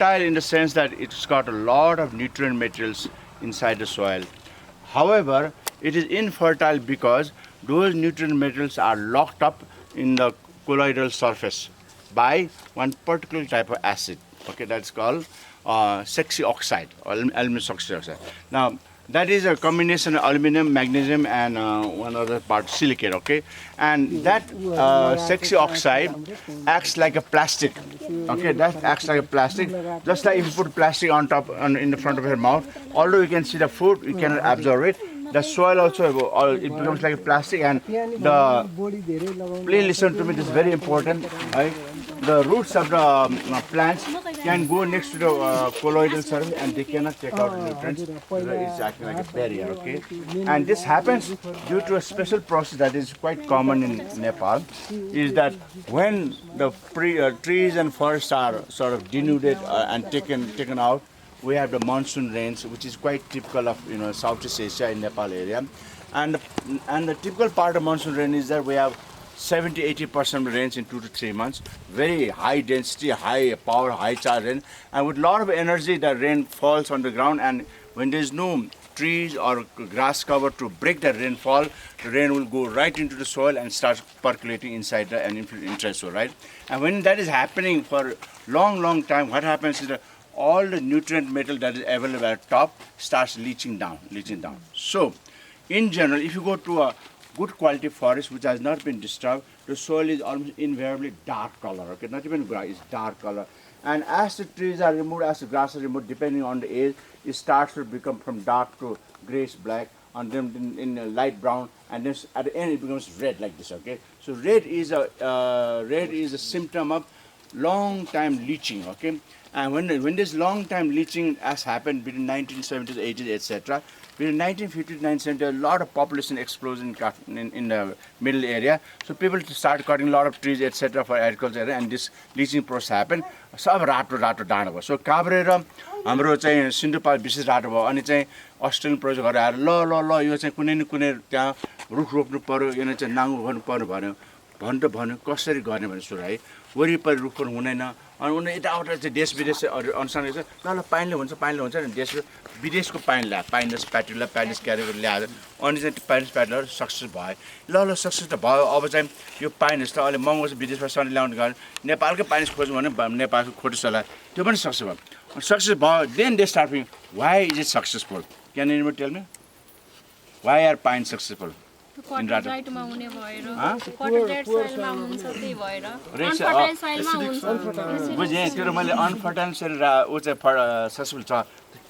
fertile in the sense that it's got a lot of nutrient materials inside the soil. However, it is infertile because those nutrient materials are locked up in the colloidal surface by one particular type of acid. Okay, that's called sexy oxide or aluminum oxide. Now, that is a combination of aluminum, magnesium, and one other part, silicate, okay? And that sexy oxide acts like a plastic, okay? That acts like a plastic. Just like if you put plastic on top, in the front of your mouth, although you can see the food, you cannot absorb it. The soil also, it becomes like a plastic, and please listen to me, this is very important, right? The roots of the plants can go next to the colloidal surface and they cannot take out nutrients. It's acting like a barrier, okay? And this happens due to a special process that is quite common in Nepal, is that when the trees and forests are sort of denuded and taken out, we have the monsoon rains, which is quite typical of Southeast Asia in Nepal area. And the typical part of monsoon rain is that we have 70-80% of rains in 2 to 3 months. Very high density, high power, high charge rain. And with a lot of energy, the rain falls on the ground. And when there's no trees or grass cover to break the rainfall, the rain will go right into the soil and start percolating inside the inside soil, right? And when that is happening for a long time, what happens is that all the nutrient metal that is available at top starts leaching down. So, in general, if you go to a good quality forest which has not been disturbed, the soil is almost invariably dark color, okay? Not even gray, it's dark color. And as the trees are removed, as the grass is removed, depending on the age, it starts to become from dark to grayish black, and then in light brown, and then at the end it becomes red like this, okay? So red is a symptom of long time leaching, okay? And when this long time leaching has happened between 1970s, 80s, etc., between 1950 to 1970, a lot of population explosion in the middle area. So people start cutting a lot of trees, etc., for agriculture, and this leaching process happened. सब रातो डाँडा भयो. So Kavre र हाम्रो चाहिँ सिन्धुपाल विशेष रातो भयो. अनि चाहिँ अस्ट्रेलियन प्रोजेक्ट गरेर आएर ल यो चाहिँ कुनै न कुनै त्यहाँ रुख रोप्नु पर्यो, यसले चाहिँ नाङ्गो गर्नु पर्यो भन्यो कसरी गर्ने भने सुरु है. वरिपरि रुखहरू हुँदैन. अनि उनीहरू यताउता चाहिँ देश विदेश अनुसार ल पानीले हुन्छ नि देश विदेशको पानी ल्यायो. पाइनस प्याटुला, पाइनस क्यारेगर ल्याएर अनि चाहिँ पाइनस प्याटुलाहरू सक्सेस भयो. ल सक्सेस त भयो. अब चाहिँ यो पाइनस त अहिले महँगो छ, विदेशबाट सधैँ ल्याउनु गयो. नेपालकै पाइनस खोज्नु भने नेपालको खोटो सल्लाह त्यो पनि सक्सेस भयो. Success भयो. Then they start thinking, why is it successful? Can anyone tell me? Why are pines successful? In Rato? Unfertile soil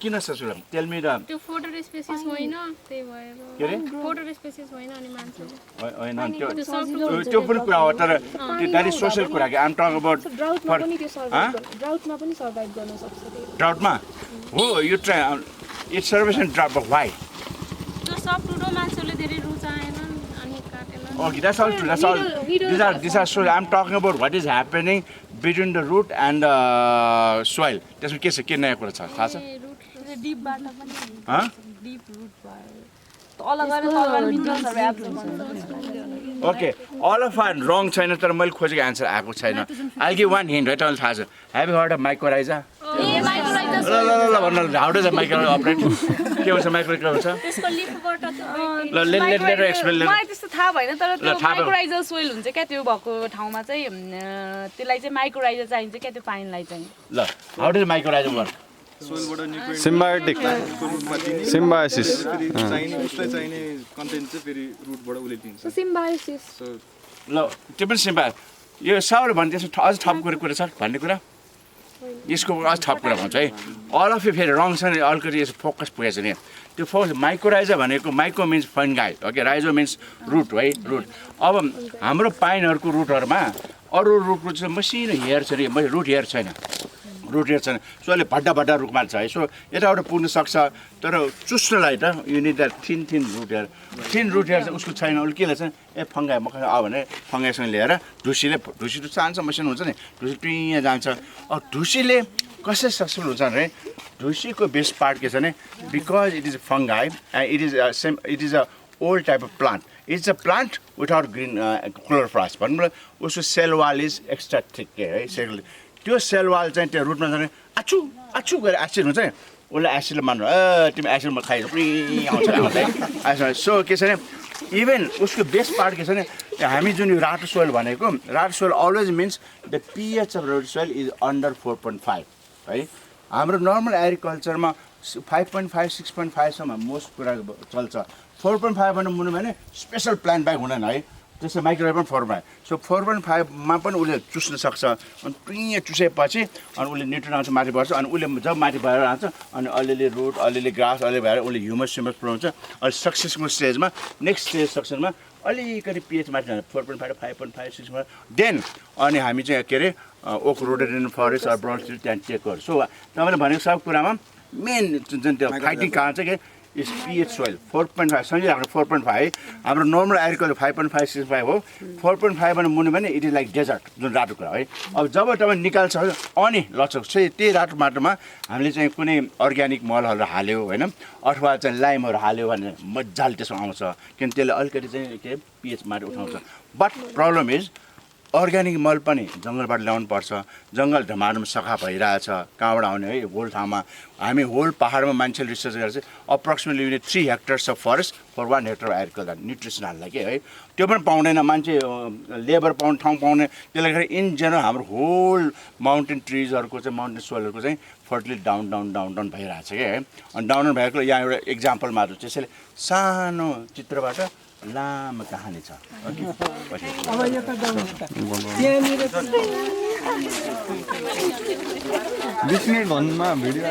किन ससुराम टेल मी द त्यो फोटो स्पेसिस होइन त्यही भएर के रे फोटो स्पेसिस होइन अनि मान्छे होइन त्यो पनि कुरा हो तर द्याट इज सोशल कुरा के आइ एम टक अबाउट ड्राउटमा पनि सर्भाइभ गर्न सक्छ ड्राउटमा हो यो try it survives in drought but why त्यो सब टुडो मान्छेले धेरै रुचाएन अनि काटेन Okay, that's all true. That's all. These are so. I'm talking about what is happening between the root and the soil. That's what के नयाँ कुरा छ थाहा छ? Deep बाट पनि Huh? Deep root भयो. तल गएर मिनरल्सहरु absorb Okay, all of our wrong छैन तर मैले खोजेको आन्सर आएको छैन. I'll give one hint, right? थाहा छ. Have you heard of mycorrhiza? ल how does a mycorrhiza operate? के हुन्छ mycorrhiza? त्यसको लिफबाट ल let her explain. मलाई त्यस्तो थाहा भएन तर त्यो माइक्रोराइजा सोइल हुन्छ क्या त्यो भएको ठाउँमा चाहिँ त्यसलाई चाहिँ माइक्रोराइजा चाहिन्छ क्या त्यो पानीलाई चाहिँ ल how does mycorrhiza work? Symbiotic symbiosis चाहिने कन्टेन्ट चाहिँ फेरि रुटबाट उले दिन्छ सिम्बायोसिस ल त्यो पनि सिम्बायो यो सबैले भन्ने त्यसमा अझ थप कुरा छ भन्ने कुरा यसको अझ थप कुरा भन्छ है अल अफ यु फेरि रङ छ नि अलिकति यसो फोकस पुगेछ नि त्यो फोकस माइक्रोराइजा भनेको माइक्रो मिन्स फन्गाई ओके राइजो मिन्स रुट है रुट अब हाम्रो पाइनहरूको रुटहरूमा अरू रुटको चाहिँ मसिनो हेयर छ नि रुट हेयर छैन रुट हेयर छैन सो अहिले भड्डा रुखमा छ है सो यताबाट पुग्न सक्छ तर चुस्नलाई त यो need that thin root hair चाहिँ उसको छैन उसले के लाग्छ ए फङ्गाई मकै आयो भने फङ्गाईसँग ल्याएर ढुसी त सानो मसिनो हुन्छ नि ढुसी टुइँ जान्छ अब ढुसीले कसरी सक्सेसफुल हुन्छ भने ढुसीको बेस्ट पार्ट के छ भने because it is a फङ्गाई and it is a old type of plant it's a plant without green chloroplast भन्नु उसको cell wall is extra thick के है सेल त्यो सेल वाल चाहिँ त्यो रुटमा जाने आछु आछु गरेर एसिड हुन्छ नि उसले एसिडले मान्नु तिमी एसिडमा खाइर पनि आउँछ एसिड सो के छ भने इभन उसको बेस्ट पार्ट के छ भने हामी जुन यो रातो सोइल भनेको रातो soil always means the P H of रातो सोइल इज अन्डर 4.5 है हाम्रो नर्मल एग्रिकल्चरमा 5.5 6.5सम्म मोस्ट कुरा चल्छ 4.5 भन्नु मुनि भने स्पेसल प्लान ब्याग हुँदैन है त्यसै माइक्रोवेभ पनि 4.5 सो 4.5मा पनि उसले चुस्न सक्छ अनि टुइँ चुसेपछि अनि उसले न्युट्रिन आउँछ माथि बढ्छ अनि उसले जब माथि भएर आउँछ अनि अलिअलि रुट अलिअलि ग्रास अलिअलि भएर उसले ह्युमस पुऱ्याउँछ अनि सक्सेसको स्टेजमा नेक्स्ट स्टेज सक्सेसमा अलिकति पिएच माथि 4.5 5.5 6 देन अनि हामी चाहिँ के अरे ओक रोडेडेन्ड्रन फरेस्ट अर ब्रोड त्यहाँ चेक गर्छ सो तपाईँले भनेको सब कुरामा मेन जुन त्यो फाइटिङ कारण चाहिँ के इज पिएच सोइल 4.5 सँगै राख्नु 4.5 हाम्रो नर्मल एग्रिकल्चर 5.5 6.5 हो 4.5 भन्नु मुनि भने इट इज लाइक डेजर्ट जुन रातो कुरा है अब जब तपाईँ निकाल्छ अनि लचक चाहिँ त्यही रातो माटोमा हामीले चाहिँ कुनै अर्ग्यानिक मलहरू हाल्यो होइन अथवा चाहिँ लाइमहरू हाल्यो भने मजाले त्यसमा आउँछ किन त्यसले अलिकति चाहिँ के पिएच माटो उठाउँछ बट प्रब्लम इज अर्ग्यानिक मल पनि जङ्गलबाट ल्याउनु पर्छ जङ्गल ढमाडमा सखा भइरहेछ कहाँबाट आउने है होल ठाउँमा हामी होल पाहाडमा मान्छेले रिसर्च गरेर चाहिँ approximately 3 hectares of forest for 1 hectare agriculture nutrition हाल्दा के है त्यो पनि पाउँदैन मान्छे लेबर पाउने ठाउँ पाउने त्यसले गर्दा इन जेनरल हाम्रो होल माउन्टेन ट्रिजहरूको चाहिँ माउन्टेन सोइलहरूको चाहिँ fertility down down down down भइरहेछ क्या है अनि डाउन डाउन भएको यहाँ एउटा इक्जाम्पल मात्र त्यसैले सानो चित्रबाट लामो कहानी छ बिस मिनट भन्नुमा भिडियो